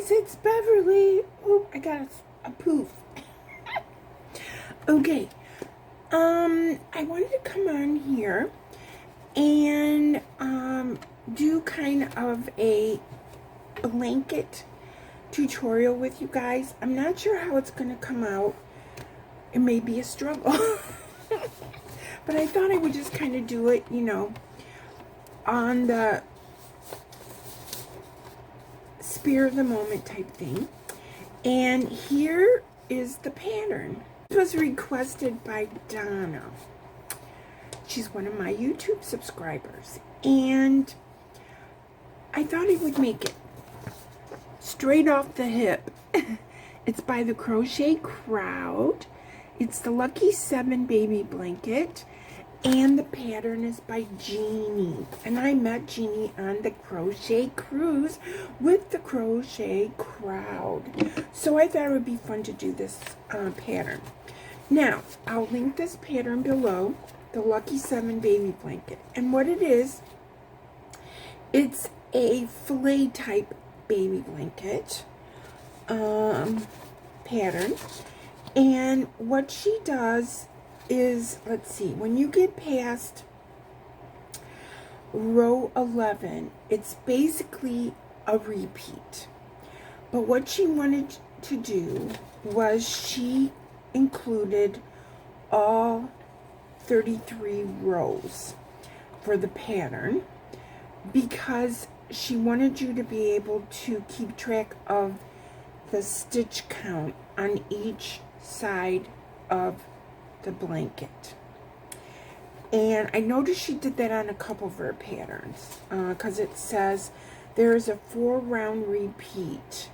guys, it's Beverly. Oh, I got a poof. Okay, I wanted to come on here and do kind of a blanket tutorial with you guys. I'm not sure how it's going to come out. It may be a struggle. But I thought I would just kind of do it, you know, on the spur of the moment type thing. And here is the pattern. It was requested by Donna. She's one of my YouTube subscribers. And I thought I would make it straight off the hip. It's by the Crochet Crowd. It's the Lucky 7 baby blanket. And the pattern is by Jeannie. And I met Jeannie on the crochet cruise with the Crochet Crowd. So I thought it would be fun to do this pattern. Now, I'll link this pattern below, the Lucky 7 baby blanket. And what it is, it's a filet type baby blanket pattern. And what she does is, let's see, when you get past row 11, it's basically a repeat. But what she wanted to do was she included all 33 rows for the pattern because she wanted you to be able to keep track of the stitch count on each side of the blanket. And I noticed she did that on a couple of her patterns because it says there is a 4 round repeat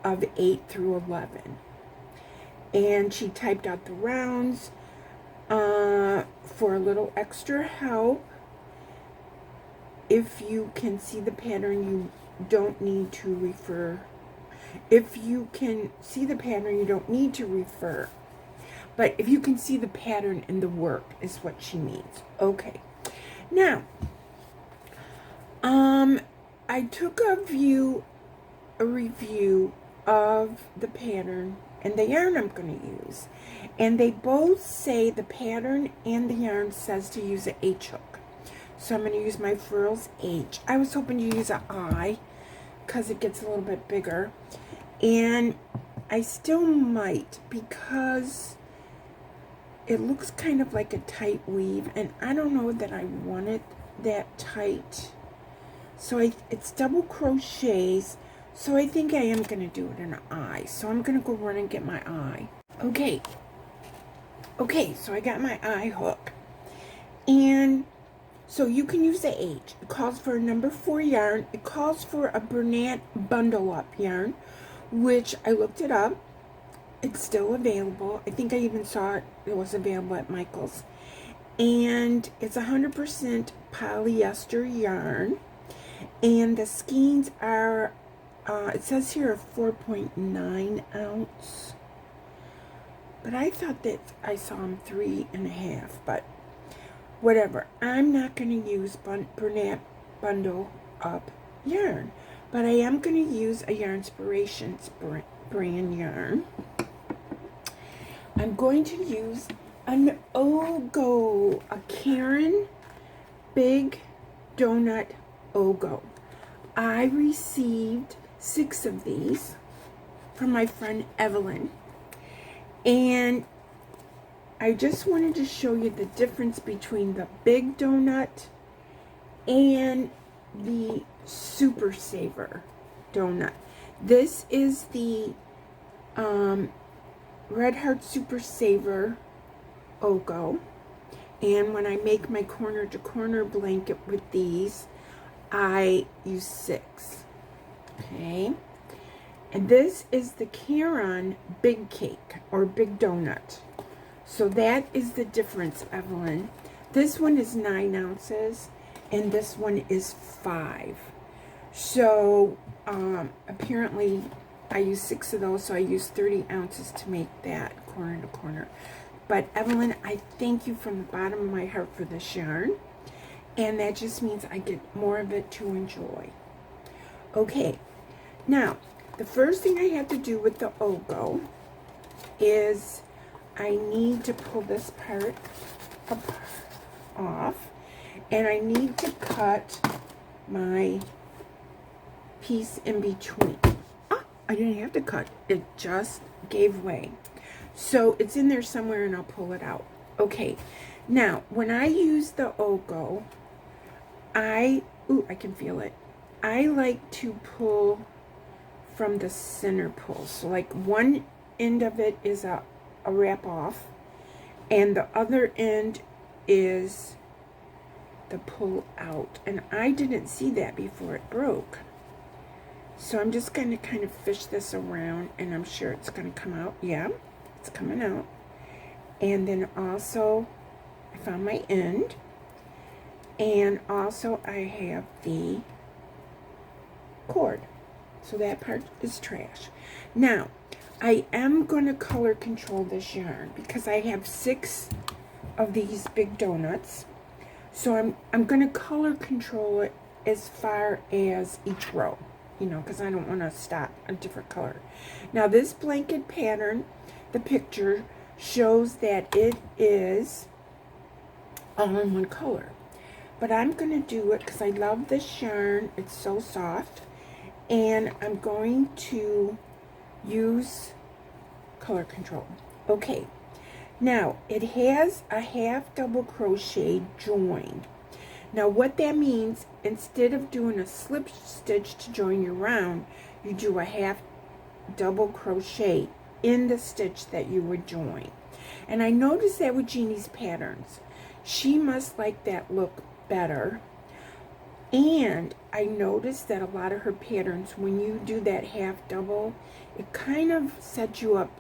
of 8 through 11, and she typed out the rounds for a little extra help. If you can see the pattern, you don't need to refer. If you can see the pattern, you don't need to refer. But if you can see the pattern in the work is what she means. Okay. Now, I took a review of the pattern and the yarn I'm going to use. And they both say the pattern and the yarn says to use an H hook. So I'm going to use my Furls H. I was hoping to use an I because it gets a little bit bigger. And I still might because it looks kind of like a tight weave, and I don't know that I want it that tight. So it's double crochets, so I think I am going to do it in an I. So I'm going to go run and get my I. Okay, so I got my I hook. And so you can use the H. It calls for a number 4 yarn. It calls for a Bernat bundle up yarn, which I looked it up. It's still available. I think I even saw it was available at Michael's. And it's 100% polyester yarn. And the skeins are, it says here a 4.9 ounce. But I thought that I saw them 3.5. But whatever. I'm not going to use Bernat bundle up yarn. But I am going to use a Yarnspirations brand yarn. I'm going to use an Ogo, a Karen Big Donut Ogo. I received 6 of these from my friend Evelyn. And I just wanted to show you the difference between the Big Donut and the Super Saver Donut. This is the Red Heart Super Saver Ogo, and when I make my corner to corner blanket with these, I use 6. Okay, and this is the Karen Big Cake or Big Donut. So that is the difference, Evelyn. This one is 9 ounces and this one is 5. So apparently I use 6 of those, so I use 30 ounces to make that corner to corner. But Evelyn, I thank you from the bottom of my heart for this yarn. And that just means I get more of it to enjoy. Okay, Now, the first thing I have to do with the Ogo is I need to pull this part off, and I need to cut my piece in between. Ah, I didn't have to cut. It just gave way. So it's in there somewhere, and I'll pull it out. Okay, now when I use the Ogo, I can feel it. I like to pull from the center pull. So like one end of it is a wrap off, and the other end is the pull out. And I didn't see that before it broke. So I'm just going to kind of fish this around, and I'm sure it's going to come out. Yeah, it's coming out. And then also I found my end, and also I have the cord. So that part is trash. Now, I am going to color control this yarn because I have 6 of these big donuts. So I'm going to color control it as far as each row, you know, because I don't want to stop a different color. Now, this blanket pattern, the picture shows that it is all in one color. But I'm going to do it because I love this yarn. It's so soft. And I'm going to use color control. Okay, now it has a half double crochet joined. Now what that means, instead of doing a slip stitch to join your round, you do a half double crochet in the stitch that you would join. And I noticed that with Jeannie's patterns. She must like that look better. And I noticed that a lot of her patterns, when you do that half double, it kind of sets you up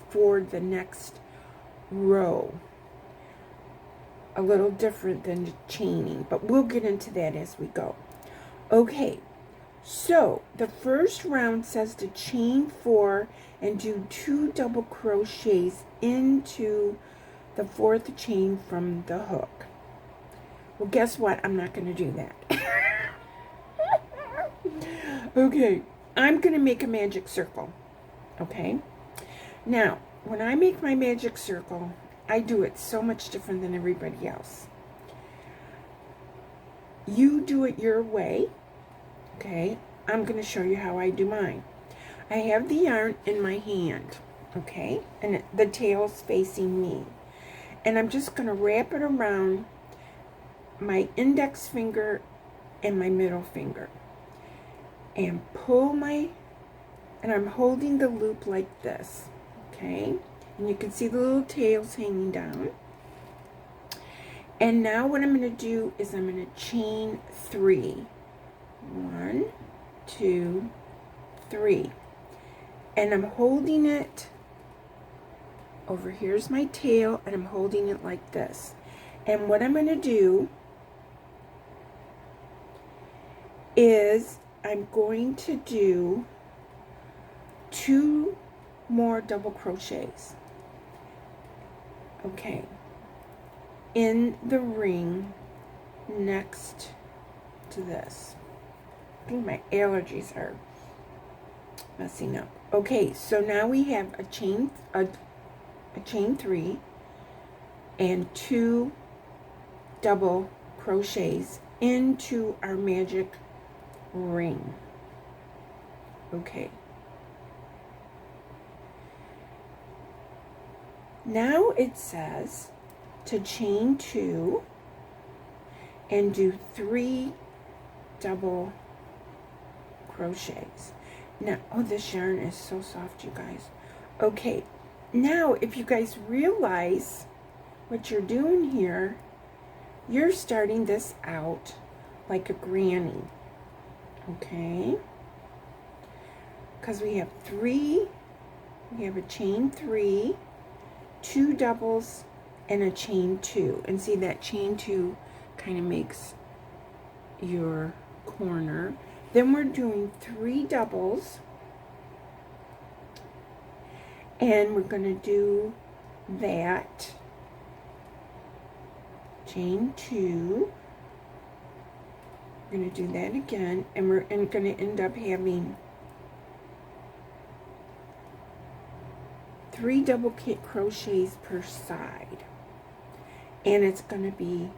for the next row. A little different than the chaining, but we'll get into that as we go. Okay, so the first round says to chain 4 and do 2 double crochets into the 4th chain from the hook. Well, guess what? I'm not going to do that. Okay, I'm going to make a magic circle. Okay? Now, when I make my magic circle, I do it so much different than everybody else. You do it your way. Okay? I'm going to show you how I do mine. I have the yarn in my hand. Okay? And the tail's facing me. And I'm just going to wrap it around my index finger and my middle finger, and pull my, and I'm holding the loop like this, okay, and you can see the little tails hanging down. And now what I'm going to do is I'm going to chain 3. 1, 2, 3, and I'm holding it over. Here's my tail, and I'm holding it like this. And what I'm going to do is I'm going to do 2 more double crochets, okay, in the ring next to this. I think my allergies are messing up. Okay, so now we have a chain 3 and 2 double crochets into our magic ring. Okay. Now it says to chain 2 and do 3 double crochets. Now, oh, this yarn is so soft, you guys. Okay, now if you guys realize what you're doing here, you're starting this out like a granny. Okay, because we have a chain 3, 2 doubles, and a chain 2. And see, that chain 2 kind of makes your corner. Then we're doing 3 doubles, and we're going to do that chain 2, going to do that again, and we're going to end up having 3 double crochets per side, and it's going to be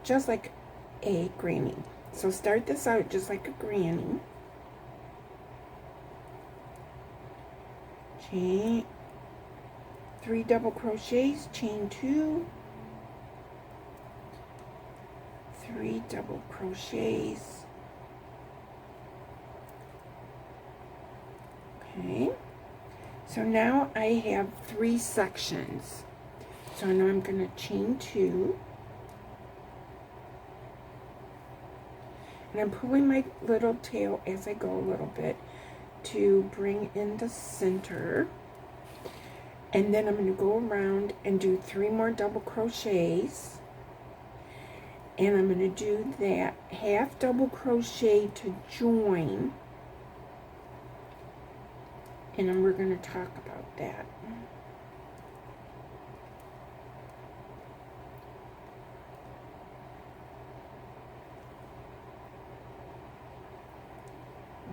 just like a granny. So start this out just like a granny. Chain 3 double crochets, chain 2, 3 double crochets. Okay, so now I have 3 sections. So now I'm going to chain 2, and I'm pulling my little tail as I go a little bit to bring in the center, and then I'm going to go around and do 3 more double crochets, and I'm going to do that half double crochet to join, and then we're going to talk about that.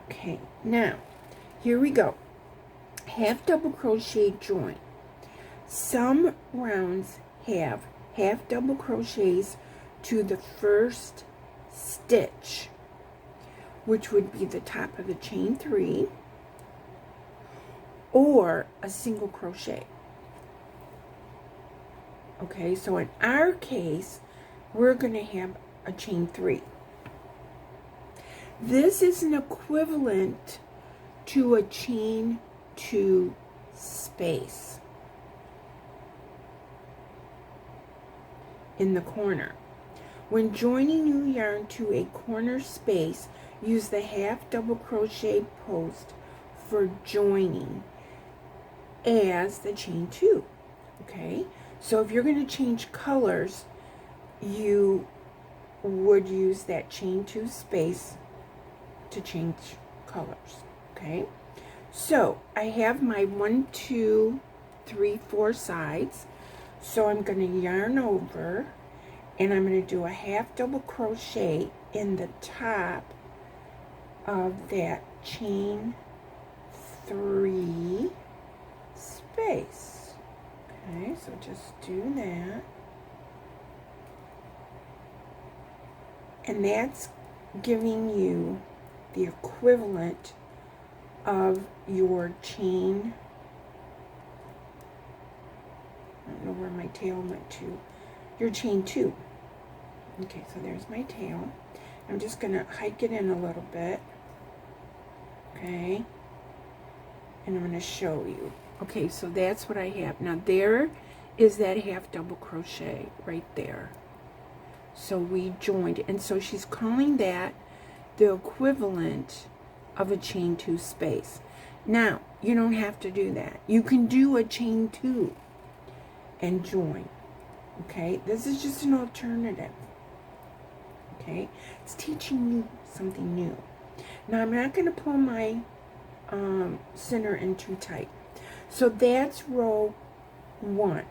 Okay, now here we go. Half double crochet join. Some rounds have half double crochets to the first stitch, which would be the top of the chain 3, or a single crochet. Okay, so in our case, we're going to have a chain 3. This is an equivalent to a chain 2 space in the corner. When joining new yarn to a corner space, use the half double crochet post for joining as the chain 2. Okay, so if you're going to change colors, you would use that chain 2 space to change colors. Okay, so I have my 1, 2, 3, 4 sides. So I'm going to yarn over, and I'm going to do a half double crochet in the top of that chain 3 space. Okay, so just do that, and that's giving you the equivalent of your chain. I don't know where my tail went to. Your chain 2. Okay, so there's my tail. I'm just going to hike it in a little bit. Okay, and I'm going to show you. Okay, so that's what I have. Now there is that half double crochet right there. So we joined, and so she's calling that the equivalent of a chain 2 space. Now, you don't have to do that. You can do a chain 2 and join. Okay, this is just an alternative. Okay, it's teaching you something new. Now, I'm not going to pull my center in too tight. So that's row 1.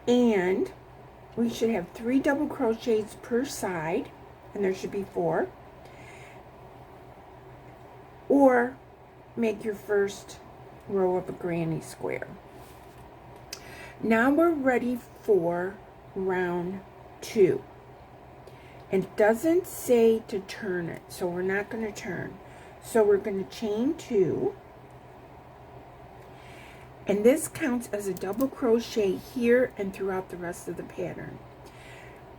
And we should have 3 double crochets per side, and there should be 4. Or make your first row of a granny square. Now we're ready for round 2. And it doesn't say to turn it, so we're not going to turn. So we're going to chain 2. And this counts as a double crochet here and throughout the rest of the pattern.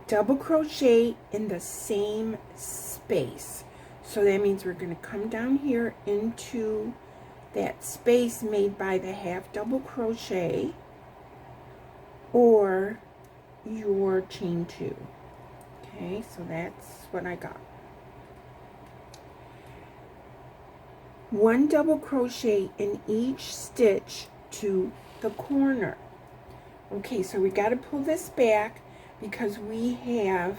Double crochet in the same space. So that means we're going to come down here into that space made by the half double crochet or your chain 2. Okay, so that's what I got. 1 double crochet in each stitch to the corner. Okay, so we got to pull this back because we have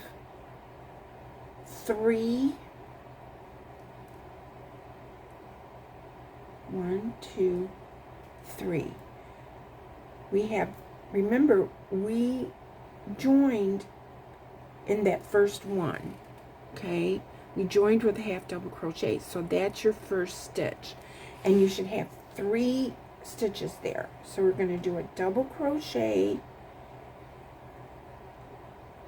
3. 1, 2, 3. We have, remember, we joined in that first one. Okay, we joined with a half double crochet, so that's your first stitch, and you should have 3 stitches there. So we're going to do a double crochet,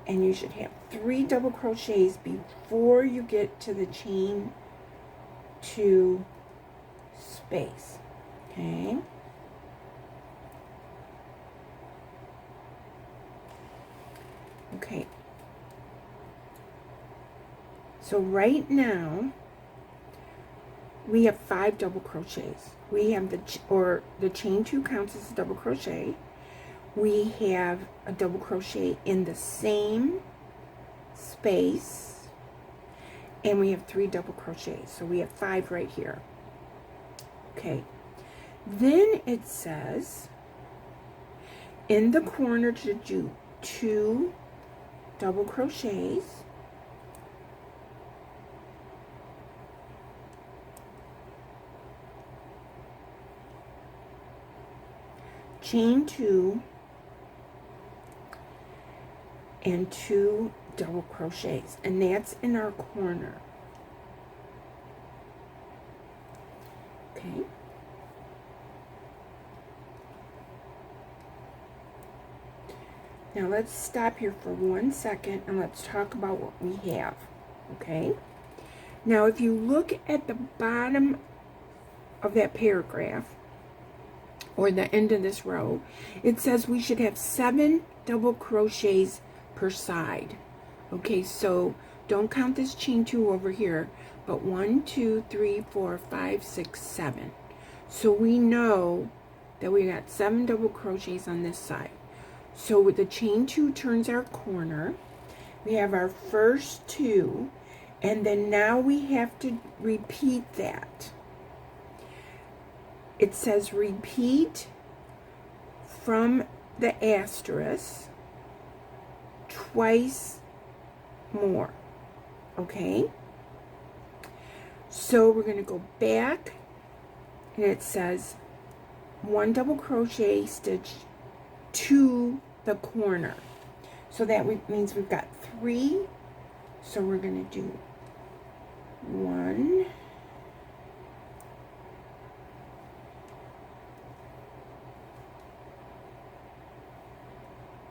and you should have 3 double crochets before you get to the chain 2 space. Okay, okay, so right now we have 5 double crochets. We have the chain 2 counts as a double crochet. We have a double crochet in the same space, and we have 3 double crochets, so we have 5 right here. Okay, then it says in the corner to do 2 double crochets, chain 2, and 2 double crochets, and that's in our corner. Okay, now let's stop here for 1 second and let's talk about what we have. Okay, now if you look at the bottom of that paragraph, or the end of this row, it says we should have 7 double crochets per side. Okay, so don't count this chain 2 over here, but 1, 2, 3, 4, 5, 6, 7. So we know that we got 7 double crochets on this side. So with the chain 2 turns our corner, we have our first 2, and then now we have to repeat that. It says repeat from the asterisk twice more. Okay, so we're going to go back, and it says 1 double crochet stitch to the corner. So that means we've got 3. So we're going to do 1,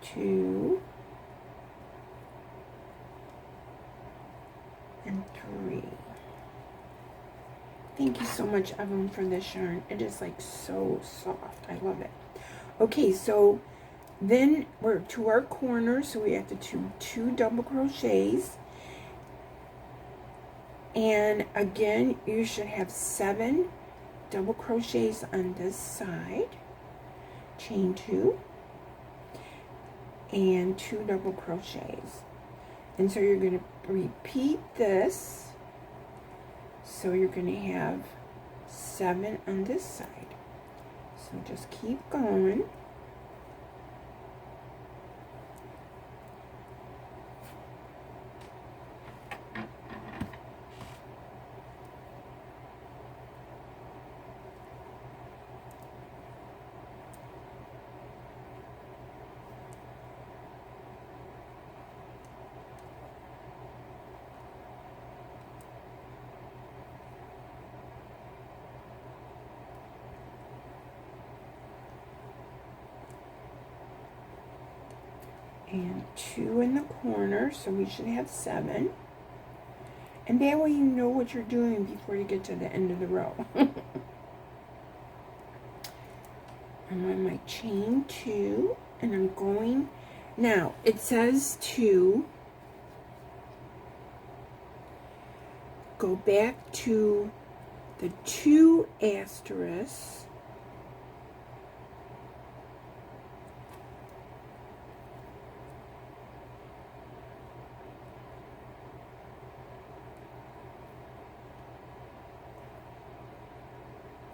2, and 3. Thank you so much, Evan, for this yarn. It is like so soft. I love it. Okay, so then we're to our corner, so we have to do 2 double crochets, and again you should have 7 double crochets on this side, chain 2, and 2 double crochets. And so you're going to repeat this, so you're going to have 7 on this side. So just keep going. And 2 in the corner, so we should have 7. And that way you know what you're doing before you get to the end of the row. I'm on my chain 2, and I'm going, now it says to go back to the 2 asterisks,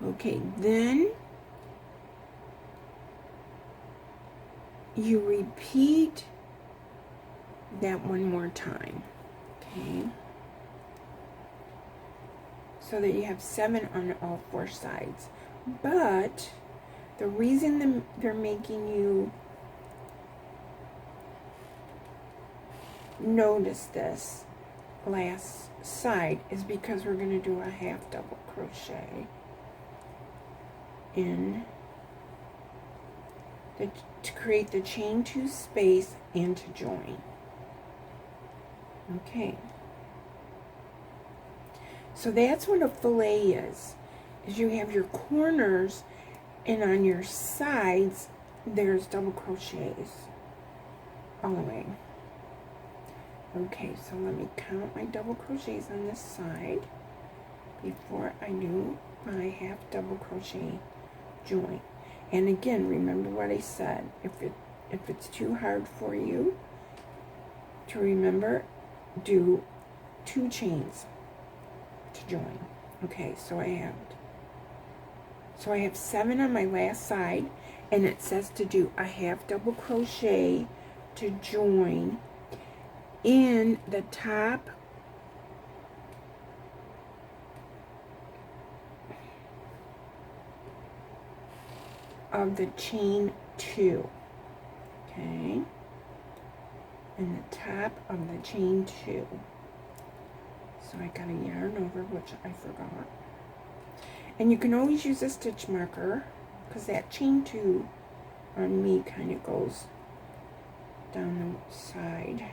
okay, then you repeat that one more time, okay, so that you have 7 on all 4 sides. But the reason they're making you notice this last side is because we're going to do a half double crochet in the, to create the chain 2 space and to join. Okay, so that's what a fillet is you have your corners, and on your sides there's double crochets all the way. Okay, so let me count my double crochets on this side before I do my half double crochet join. And again, remember what I said, if it's too hard for you to remember, do 2 chains to join. Okay, so I have 7 on my last side, and it says to do a half double crochet to join in the top of the chain 2. Okay, in the top of the chain 2. So I got a yarn over, which I forgot. And you can always use a stitch marker, because that chain 2 on me kind of goes down the side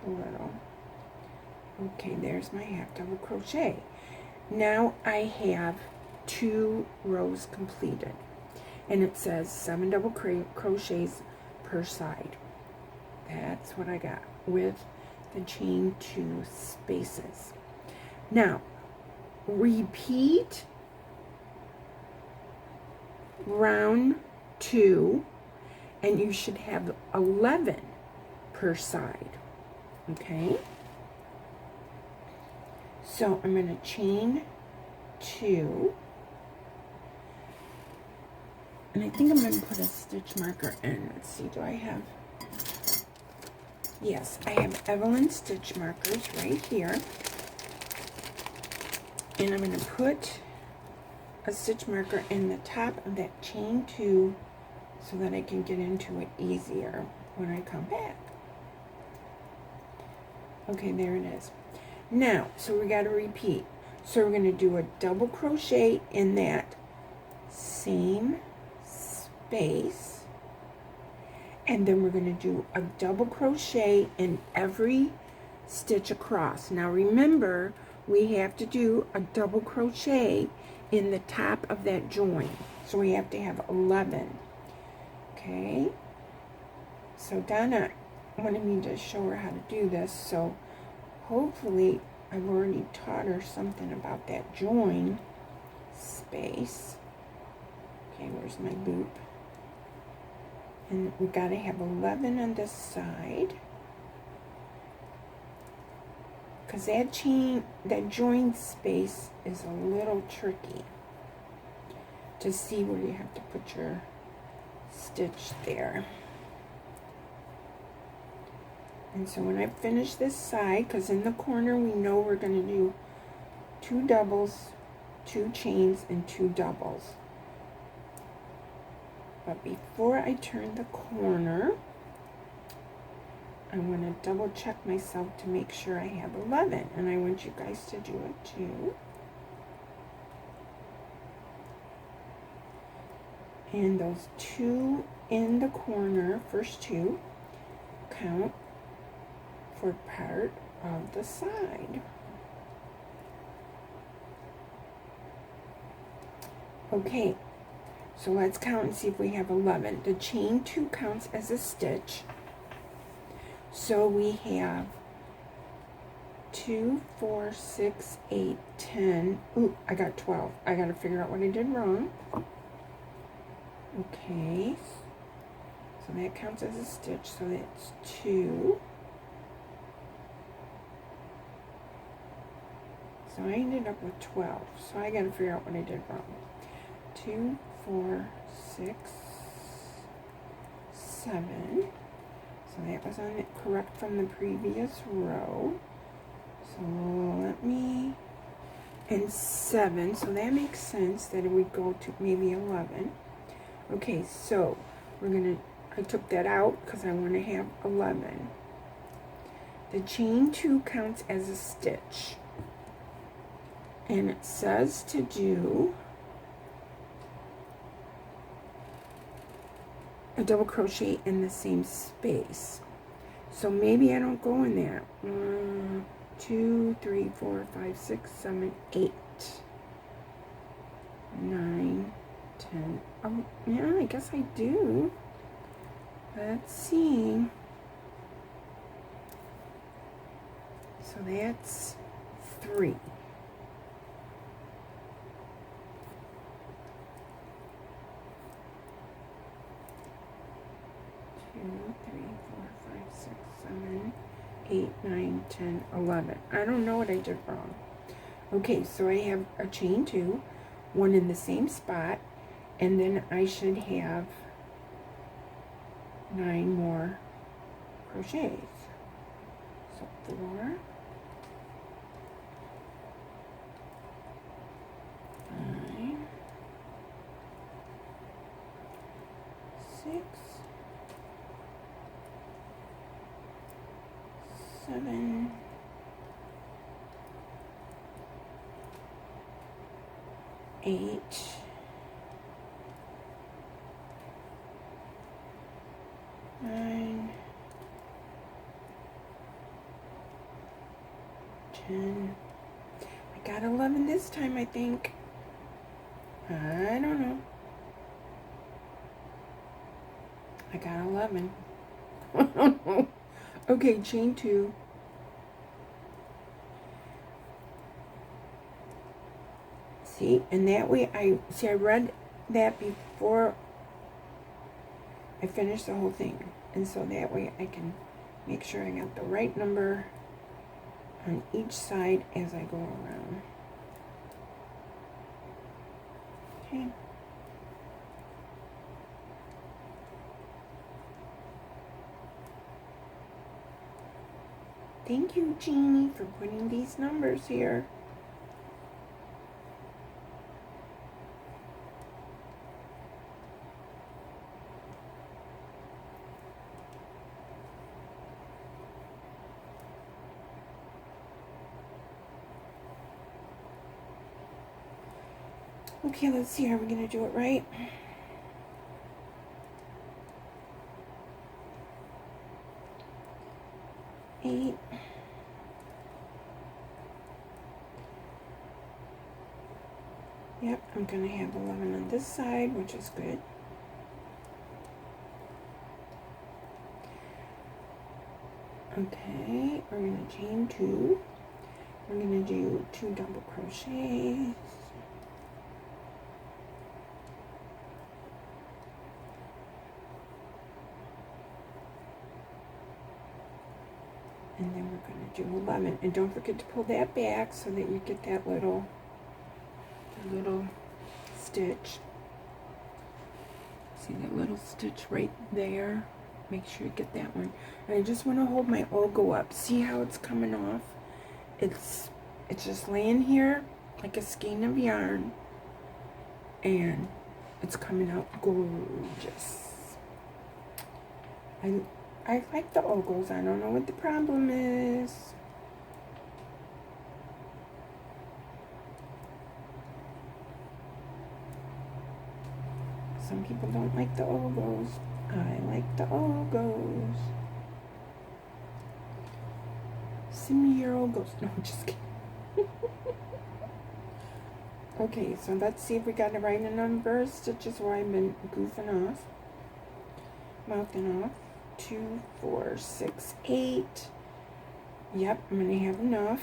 a little. Okay, there's my half double crochet. Now I have 2 rows completed, and it says 7 double crochets per side. That's what I got with the chain 2 spaces. Now repeat round 2, and you should have 11 per side. Okay, so I'm going to chain 2, and I think I'm going to put a stitch marker in. Let's see, do I have, yes, I have Evelyn stitch markers right here, and I'm going to put a stitch marker in the top of that chain 2 so that I can get into it easier when I come back. Okay, there it is. Now, so we got to repeat. So we're going to do a double crochet in that same space, and then we're going to do a double crochet in every stitch across. Now remember, we have to do a double crochet in the top of that join, so we have to have 11. Okay, so Donna wanted me to show her how to do this, so hopefully I've already taught her something about that join space. Okay, where's my loop? And we got to have 11 on this side, because that join space is a little tricky to see where you have to put your stitch there. And so when I finish this side, because in the corner we know we're going to do 2 doubles, 2 chains, and 2 doubles. But before I turn the corner, I want to double check myself to make sure I have 11, and I want you guys to do it too. And those 2 in the corner, first 2, count for part of the side. Okay, so let's count and see if we have 11. The chain 2 counts as a stitch. So we have 2, 4, 6, 8, 10. Ooh, I got 12. I got to figure out what I did wrong. Okay, so that counts as a stitch, so that's 2. So I ended up with 12, so I got to figure out what I did wrong. 2, 4, 6, 7. So that was on it correct from the previous row. So let me, and 7, so that makes sense that it would go to maybe 11. Okay, so we're gonna, I took that out because I want to have 11. The chain 2 counts as a stitch. And it says to do a double crochet in the same space. So maybe I don't go in there. 1, 2, 3, 4, 5, 6, 7, 8, 9, 10. Oh, yeah, I guess I do. Let's see. So that's 3. 2, 3, 4, 5, 6, 7, 8, 9, 10, 11. I don't know what I did wrong. Okay, so I have a chain 2, 1 in the same spot, and then I should have 9 more crochets. So 4, 9, 6, 7, 8, 9, 10. I got 11 this time, I think. I don't know. I got 11. Okay, chain 2. See, and that way I read that before I finish the whole thing. And so that way I can make sure I got the right number on each side as I go around. Okay. Thank you, Jeannie, for putting these numbers here. Okay, let's see, are we going to do it right? Eight. Yep, I'm going to have 11 on this side, which is good. Okay, we're going to chain 2. We're going to do 2 double crochets. And then we're going to do 11. And don't forget to pull that back so that you get that little stitch. See that little stitch right there? Make sure you get that one. And I just want to hold my Ogo up. See how it's coming off? It's just laying here like a skein of yarn. And it's coming out gorgeous. I like the Ogos. I don't know what the problem is. Some people don't like the Ogos. I like the Ogos. Send me your Ogos. No, I'm just kidding. Okay, so let's see if we got the right number of stitches where I've been goofing off. Mouthing off. 2, 4, 6, 8. Yep, I'm going to have enough.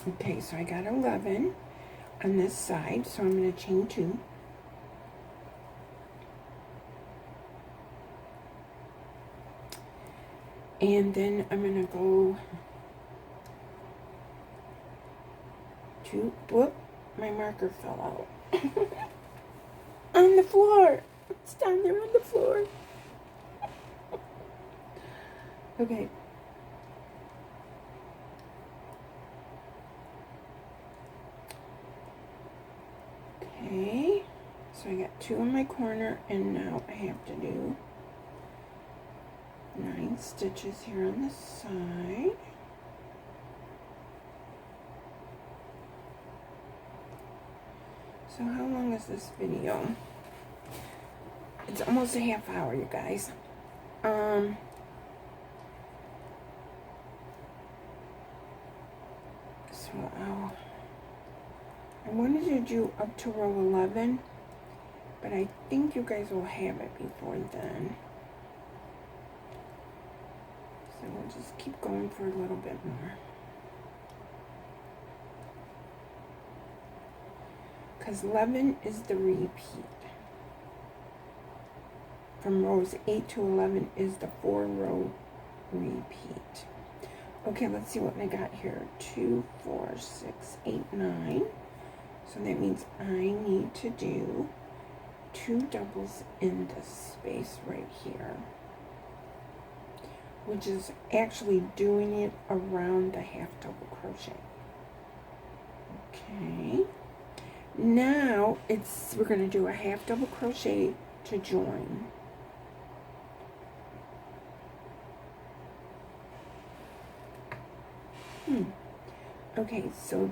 Okay, so I got 11 on this side, so I'm going to chain 2. And then I'm going to go to, whoop, my marker fell out. On the floor. It's down there on the floor. Okay. So I got 2 in my corner, and now I have to do 9 stitches here on the side. So how long is this video? It's almost a half hour, you guys. I wanted to do up to row 11, but I think you guys will have it before then. So we'll just keep going for a little bit more. Because 11 is the repeat. From rows 8 to 11 is the 4-row repeat. Okay, let's see what I got here. 2, 4, 6, 8, 9. So that means I need to do 2 doubles in this space right here, which is actually doing it around the half double crochet. Okay. Now we're going to do a half double crochet to join. Okay, so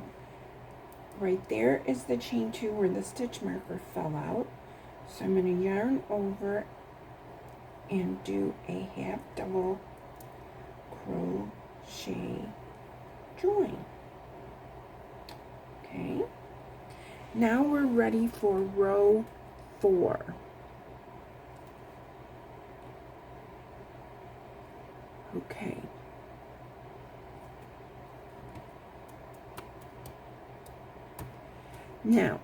right there is the chain 2 where the stitch marker fell out. So I'm going to yarn over and do a half double crochet join. Okay, now we're ready for row 4. Okay. Now,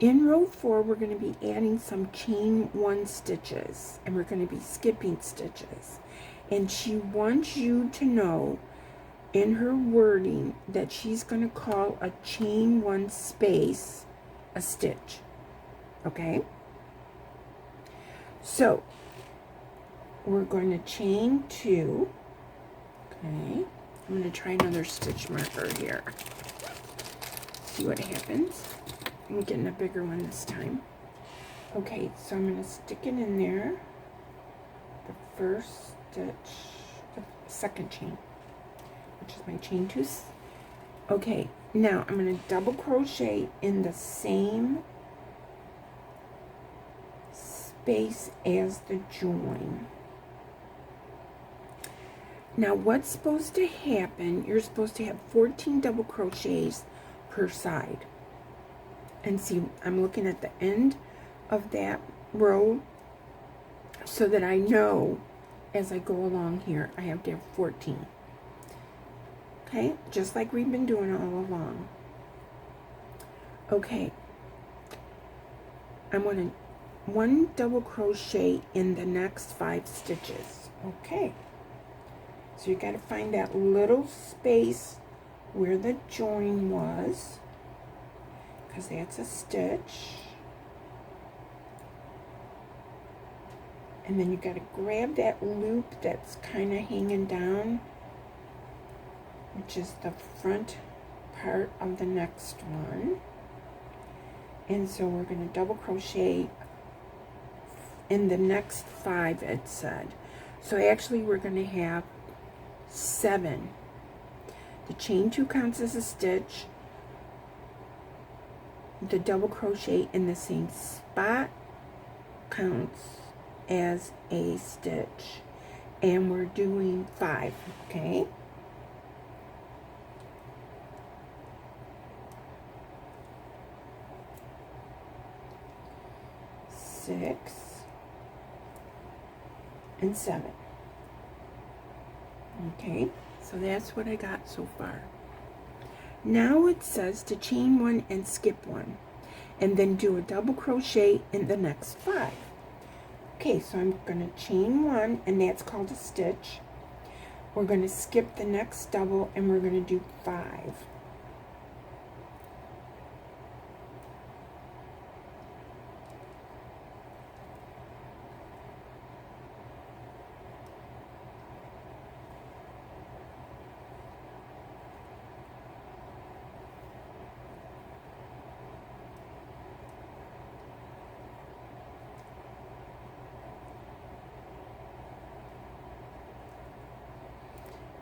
in row 4, we're going to be adding some chain 1 stitches, and we're going to be skipping stitches. And she wants you to know in her wording that she's going to call a chain 1 space a stitch. Okay? So, we're going to chain 2. Okay? I'm going to try another stitch marker here. See what happens. I'm getting a bigger one this time. Okay, so I'm going to stick it in there. The first stitch, the second chain, which is my chain 2. Okay, now I'm going to double crochet in the same space as the join. Now what's supposed to happen, you're supposed to have 14 double crochets per side. And see, I'm looking at the end of that row so that I know as I go along here I have to have 14. Okay, just like we've been doing all along. Okay, I'm going to 1 double crochet in the next 5 stitches. Okay, so you got to find that little space where the join was, because that's a stitch. And then you got to grab that loop that's kind of hanging down, which is the front part of the next one. And so we're going to double crochet in the next 5, it said. So actually we're going to have 7. The chain 2 counts as a stitch. The double crochet in the same spot counts as a stitch. And we're doing 5, okay? Six and 7. Okay, so that's what I got so far. Now it says to chain 1 and skip 1, and then do a double crochet in the next 5. Okay, so I'm going to chain 1, and that's called a stitch. We're going to skip the next double, and we're going to do 5.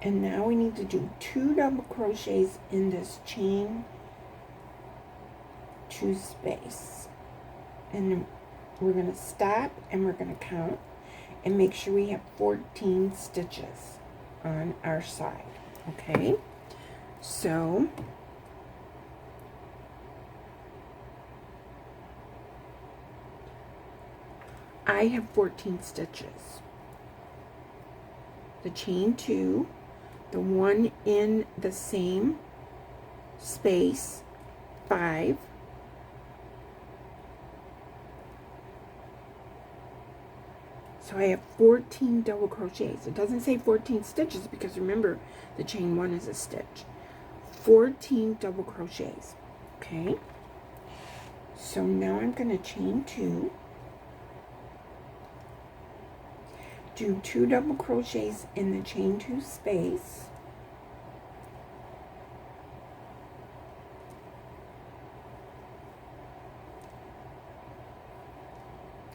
And now we need to do 2 double crochets in this chain 2 space. And we're going to stop and we're going to count and make sure we have 14 stitches on our side. Okay, so I have 14 stitches. The chain 2, the one in the same space, 5, so I have 14 double crochets. It doesn't say 14 stitches because remember the chain 1 is a stitch. 14 double crochets. Okay, so now I'm going to chain 2, do 2 double crochets in the chain 2 space,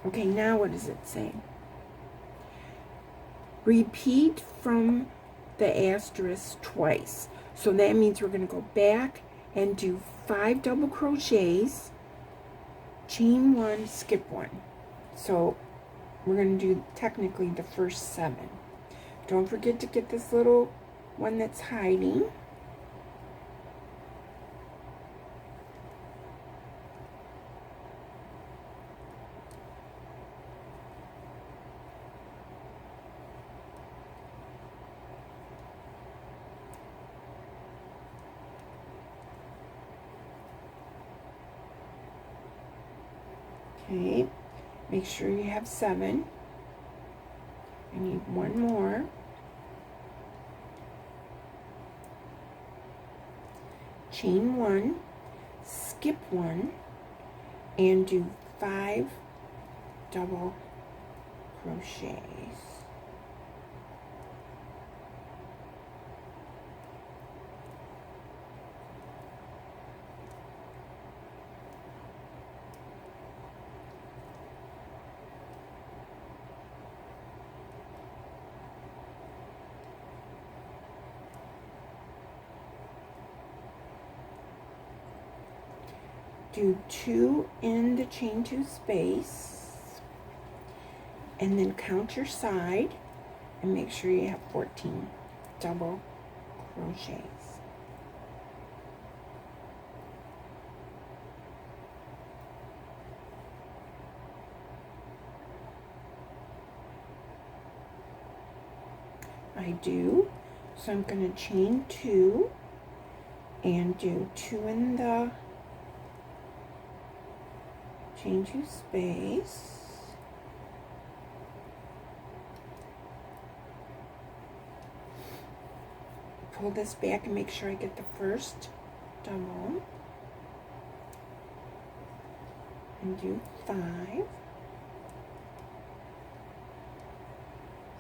okay, now what does it say? Repeat from the asterisk twice. So that means we're going to go back and do 5 double crochets, chain 1, skip 1. So we're going to do technically the first 7. Don't forget to get this little one that's hiding. Okay, make sure you have 7. I need 1 more. Chain 1, skip 1, and do 5 double crochets. Do 2 in the chain 2 space, and then count your side and make sure you have 14 double crochets. I do, so I'm going to chain 2 and do 2 in the chain 2 space, pull this back and make sure I get the first double, and do 5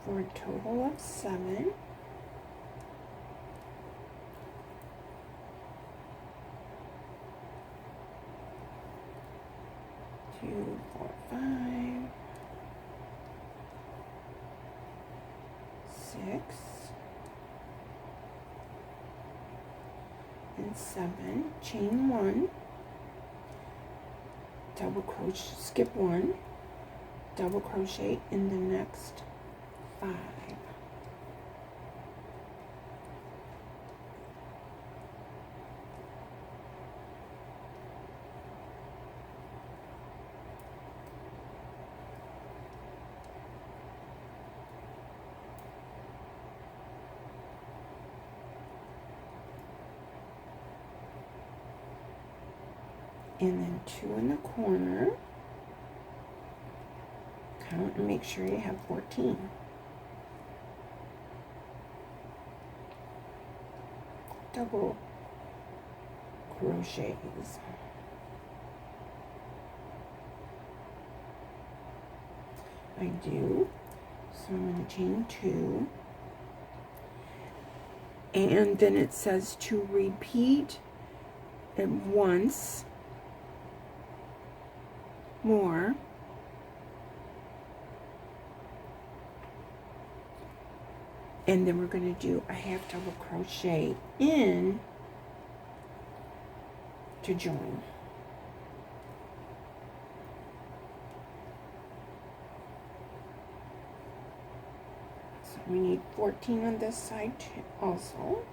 for a total of 7. Two, 4, 5, 6, and 7. Chain 1, double crochet, skip 1, double crochet in the next 5. And then 2 in the corner. Count and make sure you have 14. Double crochets. I do. So I'm going to chain 2. And then it says to repeat it once more. And then we're going to do a half double crochet in to join. So we need 14 on this side too, also.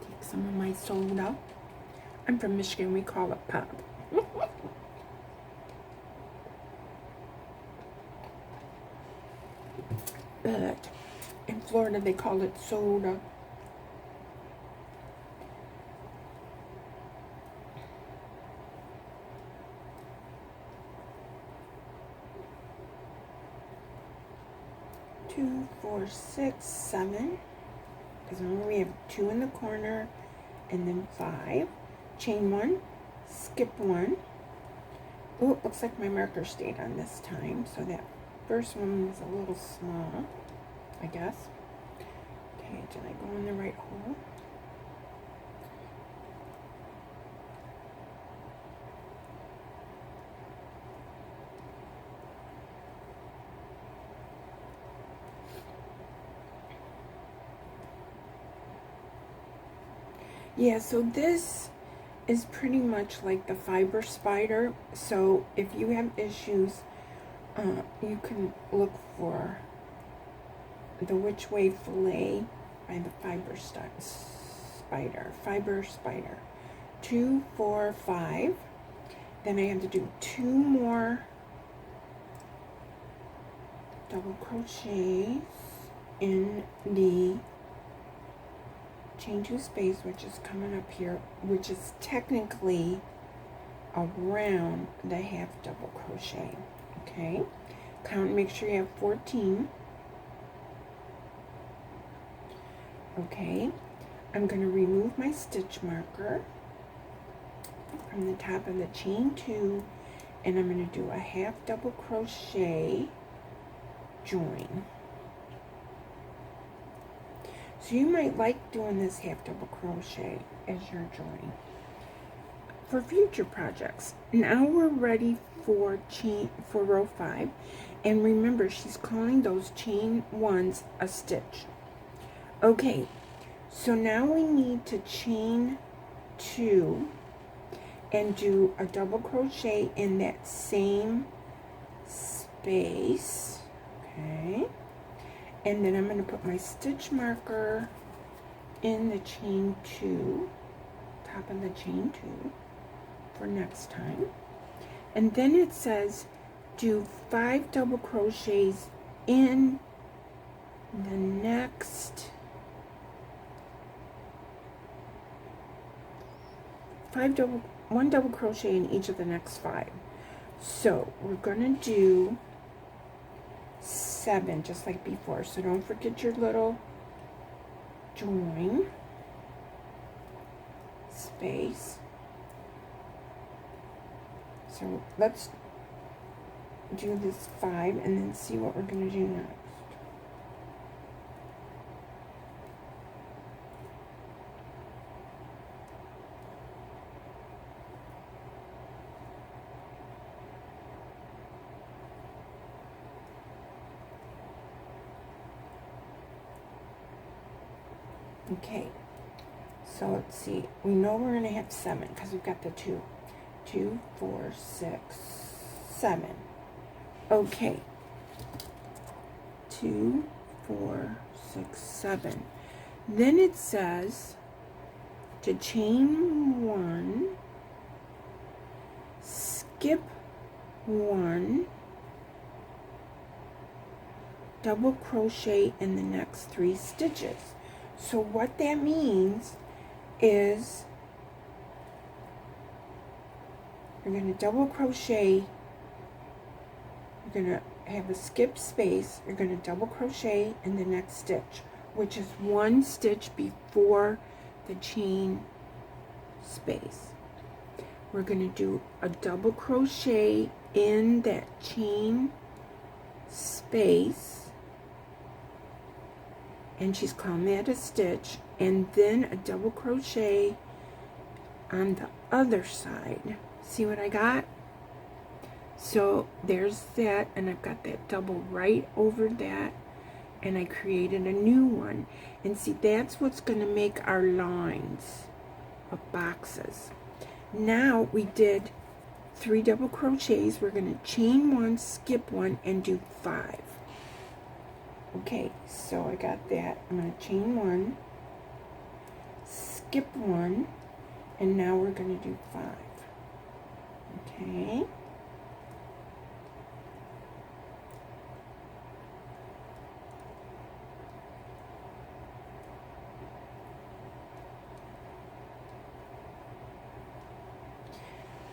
Take some of my soda. I'm from Michigan, we call it pop. But in Florida they call it soda. Two, 4, 6, 7. Because remember we have 2 in the corner, and then 5. Chain 1, skip 1. Oh, it looks like my marker stayed on this time, so that first one was a little small, I guess. Okay, did I go in the right hole? Yeah, so this is pretty much like the fiber spider. So if you have issues, you can look for the Which Way Fillet by the fiber spider. 2, 4, 5. Then I have to do 2 more double crochets in the chain 2 space, which is coming up here, which is technically around the half double crochet. Okay, count, make sure you have 14. Okay, I'm going to remove my stitch marker from the top of the chain 2, and I'm going to do a half double crochet join. So you might like doing this half double crochet as you're joining for future projects. Now we're ready for row 5, and remember she's calling those chain 1s a stitch. Okay, so now we need to chain 2 and do a double crochet in that same space. Okay, and then I'm going to put my stitch marker in the chain 2, top of the chain 2 for next time. And then it says do 5 double crochets in the next 1 double crochet in each of the next 5. So we're going to do 7 just like before. So don't forget your little join space. So let's do this 5 and then see what we're going to do next. Okay, so let's see. We know we're going to have 7 because we've got the 2. 2, 4, 6, 7. Okay. 2, 4, 6, 7. Then it says to chain 1, skip 1, double crochet in the next 3 stitches. So what that means is you're going to double crochet, you're going to have a skip space, you're going to double crochet in the next stitch, which is 1 stitch before the chain space. We're going to do a double crochet in that chain space, and she's calling that a stitch, and then a double crochet on the other side. See what I got? So there's that, and I've got that double right over that, and I created a new one. And see, that's what's going to make our lines of boxes. Now we did 3 double crochets. We're going to chain 1, skip 1, and do 5. Okay, so I got that. I'm going to chain 1, skip 1, and now we're going to do 5. Okay.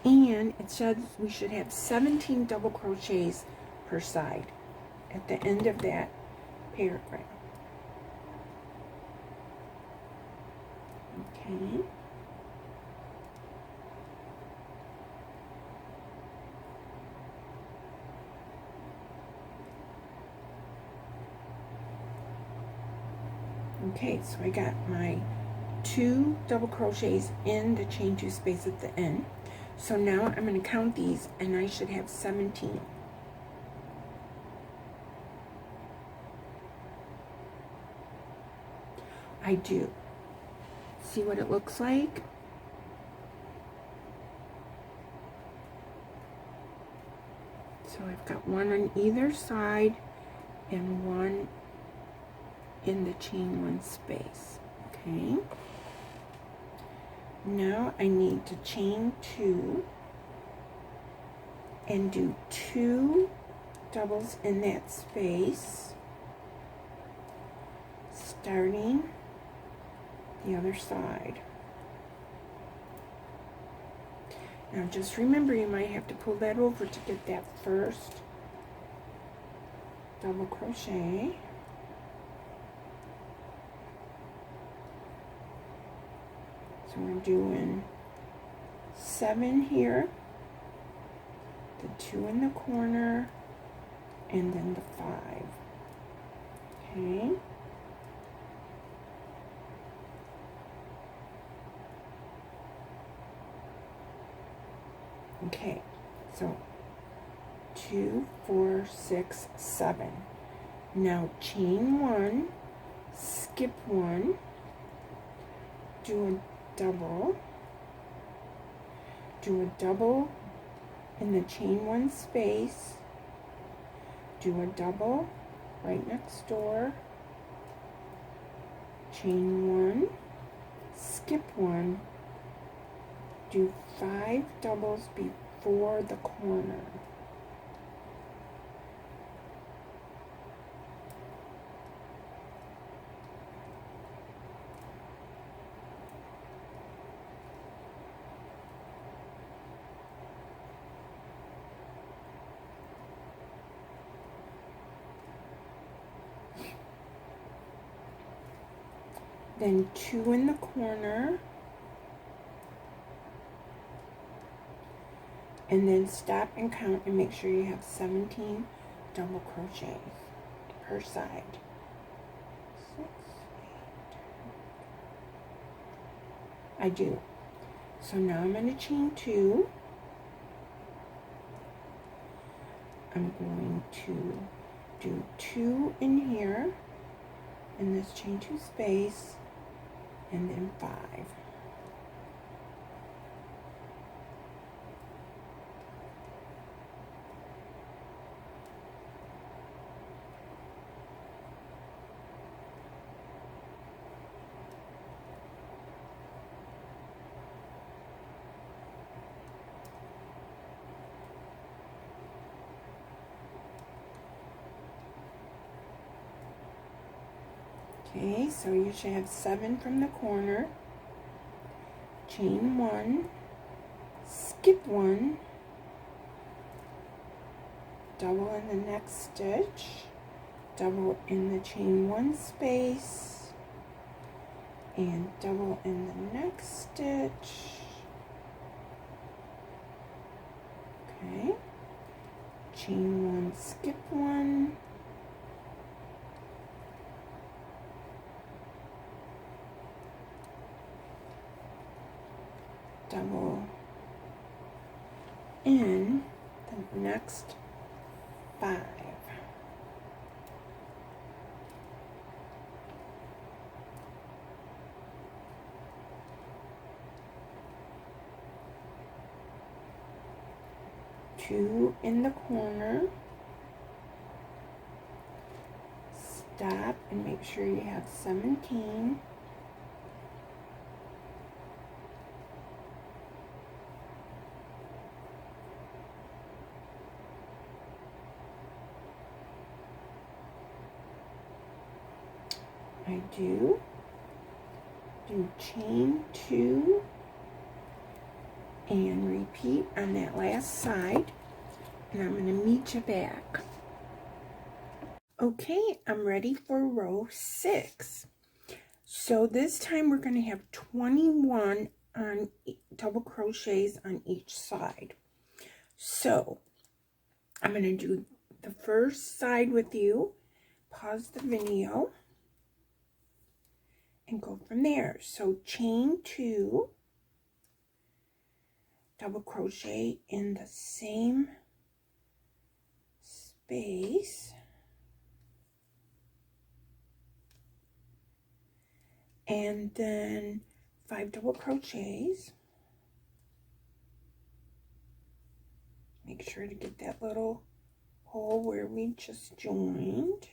And it says we should have 17 double crochets per side at the end of that paragraph. Okay. Okay, so I got my 2 double crochets in the chain 2 space at the end. So now I'm going to count these, and I should have 17. I do. See what it looks like? So I've got 1 on either side and 1 in the chain 1 space. Okay. Now I need to chain 2 and do 2 doubles in that space, starting the other side. Now just remember, you might have to pull that over to get that first double crochet. So we're doing 7 here, the 2 in the corner, and then the 5. Okay. Okay, so 2, 4, 6, 7. Now chain 1, skip 1, do a double in the chain 1 space, do a double right next door, chain 1, skip 1, do 5 doubles before the corner. Then 2 in the corner, and then stop and count and make sure you have 17 double crochets per side. 6, 8. I do. So now I'm going to chain 2. I'm going to do 2 in here in this chain 2 space, and then 5. Okay, so you should have 7 from the corner, chain 1, skip 1, double in the next stitch, double in the chain 1 space, and double in the next stitch. Okay, chain 1, skip 1, double in the next 5. Two in the corner. Stop and make sure you have 17. I do chain 2 and repeat on that last side, and I'm going to meet you back. Okay, I'm ready for row 6. So this time we're going to have 21 on double crochets on each side. So I'm going to do the first side with you, pause the video, and go from there. So chain 2, double crochet in the same space, and then 5 double crochets. Make sure to get that little hole where we just joined.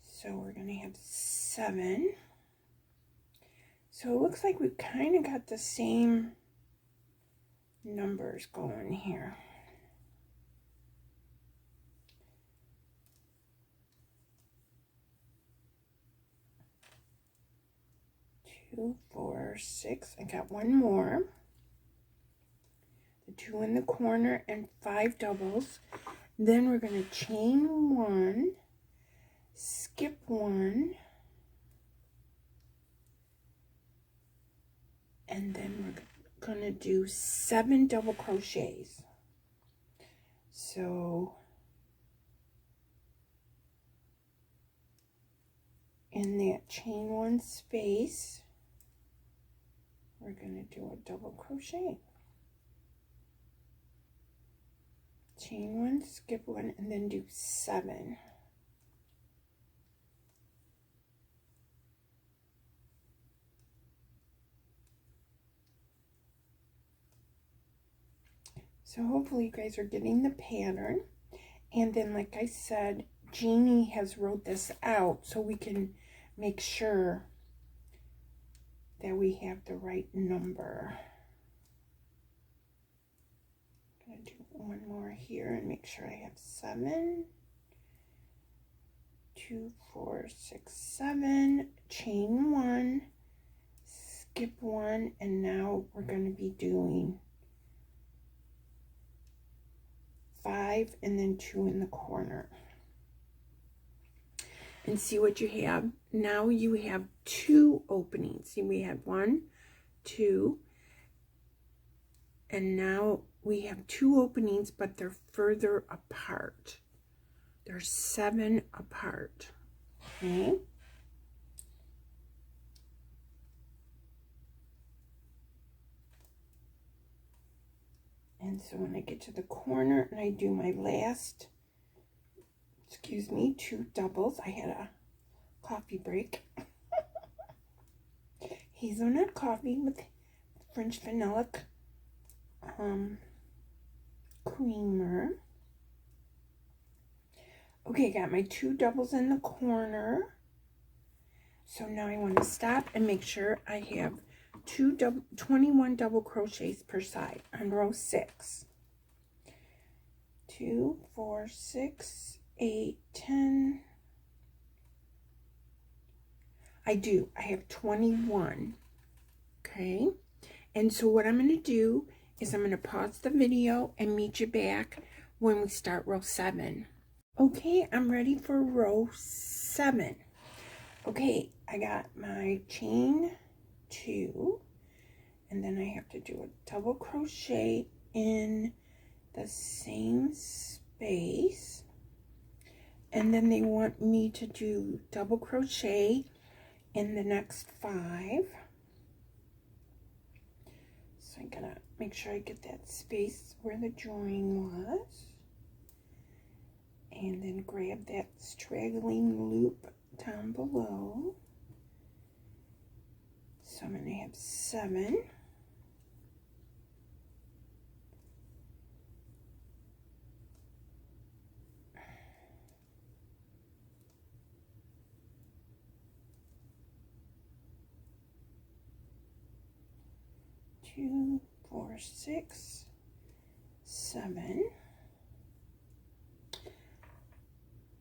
So we're going to have 7. So it looks like we've kind of got the same numbers going here. 2, 4, 6. I got one more. The 2 in the corner and 5 doubles. Then we're going to chain 1, skip 1, and then we're going to do 7 double crochets. So in that chain 1 space, we're going to do a double crochet. Chain 1, skip 1, and then do 7. So hopefully you guys are getting the pattern. And then, like I said, Jeannie has wrote this out so we can make sure that we have the right number. I'm going to do one more here and make sure I have 7. 2, 4, 6, 7. Chain 1, skip 1, and now we're going to be doing 5 and then 2 in the corner. And see what you have. Now you have 2 openings. See, we had 1, 2, and now we have 2 openings, but they're further apart. They're 7 apart. Okay. And so when I get to the corner and I do my last, 2 doubles, I had a coffee break. Hazelnut coffee with French vanilla creamer. Okay, I got my 2 doubles in the corner. So now I want to stop and make sure I have 21 double crochets per side on row 6. 2, 4, 6, 8, 10. I have 21. Okay. And so what I'm going to do is I'm going to pause the video and meet you back when we start row 7. Okay, I'm ready for row 7. Okay, I got my chain 2, and then I have to do a double crochet in the same space, and then they want me to do double crochet in the next 5, So I gotta make sure I get that space where the join was. And then grab that straggling loop down below. So I'm going to have 7. Two, 4, 6, 7.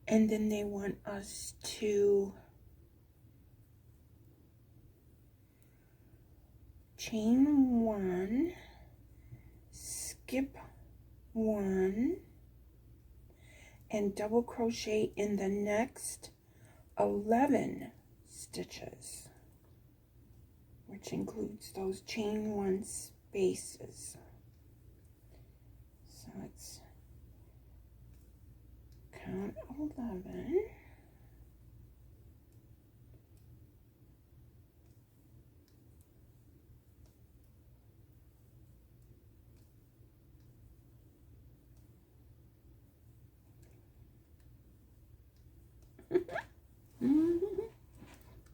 And then they want us to chain 1, skip 1, and double crochet in the next 11 stitches, which includes those chain 1 spaces. So let's count 11.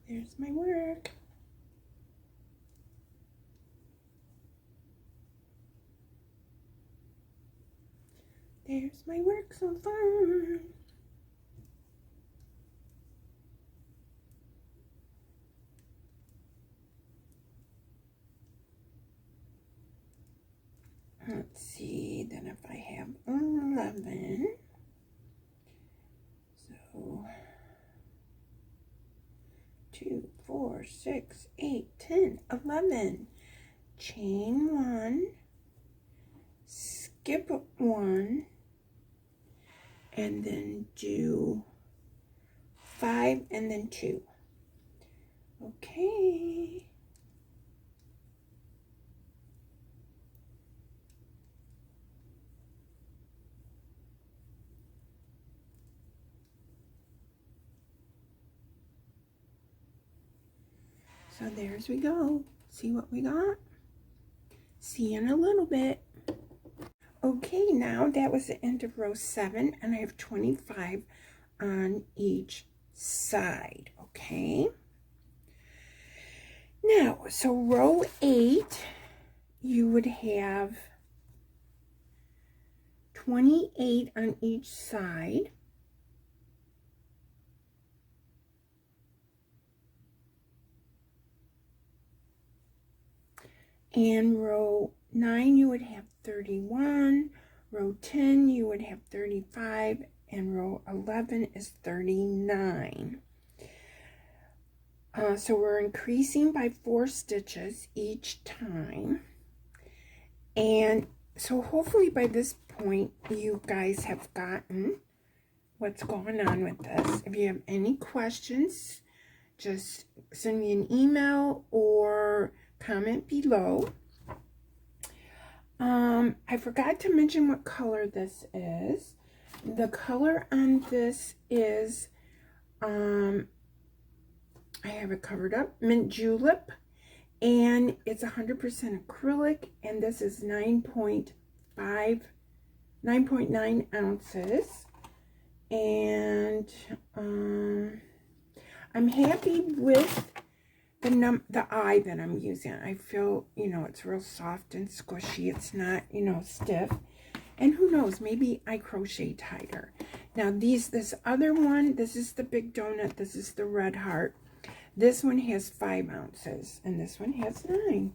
There's my work. There's my work so far. Let's see, then if I have 11, so 2, 4, 6, 8, 10, 11. Chain 1, skip 1, and then do 5 and then 2. Okay. So there's we go. See what we got? See you in a little bit. Okay, now that was the end of row 7, and I have 25 on each side, okay? Now, so row 8, you would have 28 on each side. And row 9, you would have 31. Row 10, you would have 35. And row 11 is 39. So we're increasing by 4 stitches each time. And so hopefully by this point, you guys have gotten what's going on with this. If you have any questions, just send me an email or comment below. I forgot to mention what color this is. The color on this is, I have it covered up, mint julep, and it's 100% acrylic, and this is 9.9 ounces, and I'm happy with the eye that I'm using. I feel, you know, it's real soft and squishy. It's not, you know, stiff. And who knows, maybe I crochet tighter. Now this other one, this is the big donut. This is the red heart. This one has 5 ounces and this one has 9.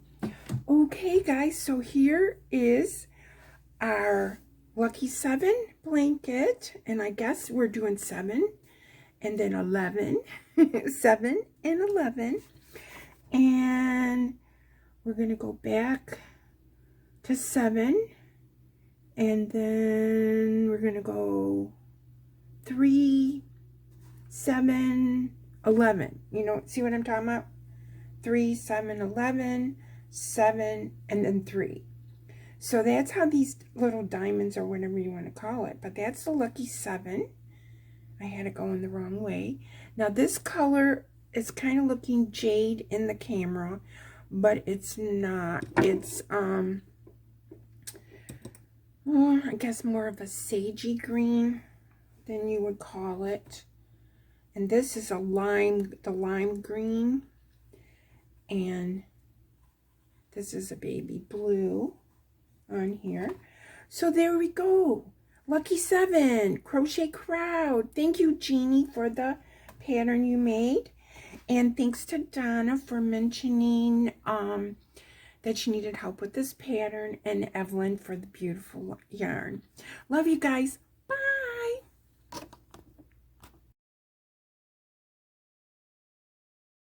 Okay, guys, so here is our lucky 7 blanket. And I guess we're doing 7 and then 11. 7 and 11. And we're going to go back to 7, and then we're going to go 3, 7, 11. You know, see what I'm talking about? 3, 7, 11, 7, and then 3. So that's how these little diamonds, or whatever you want to call it, but that's the lucky 7. I had it going the wrong way. Now this color, it's kind of looking jade in the camera, but it's not. It's, well, I guess more of a sagey green than you would call it. And this is a the lime green. And this is a baby blue on here. So there we go. Lucky 7, Crochet Crowd. Thank you, Jeannie, for the pattern you made. And thanks to Donna for mentioning that she needed help with this pattern, and Evelyn for the beautiful yarn. Love you guys.